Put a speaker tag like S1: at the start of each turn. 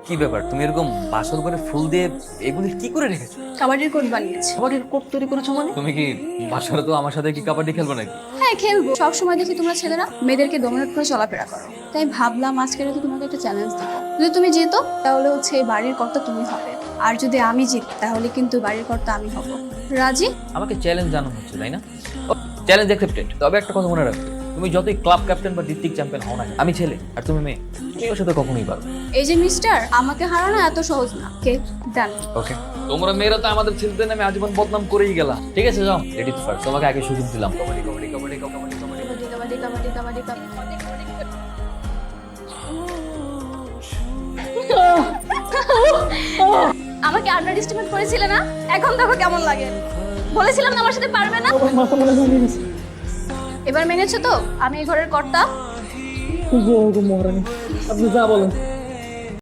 S1: কি ব্যাপার, তুমি এরকম বাসর করে ফুল দিয়ে এগুলি কি করে রেখেছো?
S2: কাবাডির কোড বানিয়েছি।
S1: কাবাডির কোর্ট তৈরি করেছো মানে? তুমি কি বাসরে তো আমার সাথে কি কাবাডি খেলবে নাকি?
S2: হ্যাঁ খেলবো, সব সময় দেখি তোমরা ছেলেরা মেয়েদেরকে ডমিনেট করে চলাফেরা করো, তাই ভাবলাম আজকে রাতে তোমাকে একটা চ্যালেঞ্জ দেবো। যদি তুমি জিতো তাহলে হচ্ছে এই বাড়ির কর্তা তুমি হবে, আর যদি আমি জিতি তাহলে কিন্তু বাড়ির কর্তা আমি হব। রাজি?
S1: আমাকে চ্যালেঞ্জ জানানো হচ্ছে তাই না? Challenge accepted. তবে একটা কথা মনে রাখবে, তুমি যতই ক্লাব ক্যাপ্টেন বা ডিস্ট্রিক্ট চ্যাম্পিয়ন হও না কেন, আমি ছেলে আর তুমি মেয়ে, তুমি ওর সাথে কখনোই পারো।
S2: এই যে মিস্টার, আমাকে হারানো এত সহজ না। কে ডান?
S1: ওকে, তোমরা মেয়েরা তো আমাদের ছেলেদের নামে আজীবন বদনাম করেই গেলা। ঠিক আছে, যাও রেডি ফার্স্ট, তোমাকে আগে সুযোগ দিলাম। কাবাডি কাবাডি কাবাডি কাবাডি কাবাডি।
S2: কাবাডি কাবাডি কাবাডি কাবাডি কাবাডি। আমাকে আন্ডার এস্টিমেট করেছিলে না? এখন দেখো কেমন লাগে। বলেছিলাম না আমার সাথে পারবে না। এবার মেনেছো তো আমি এই ঘরের কর্তা?
S3: মহারানী, আপনি যা বলেন।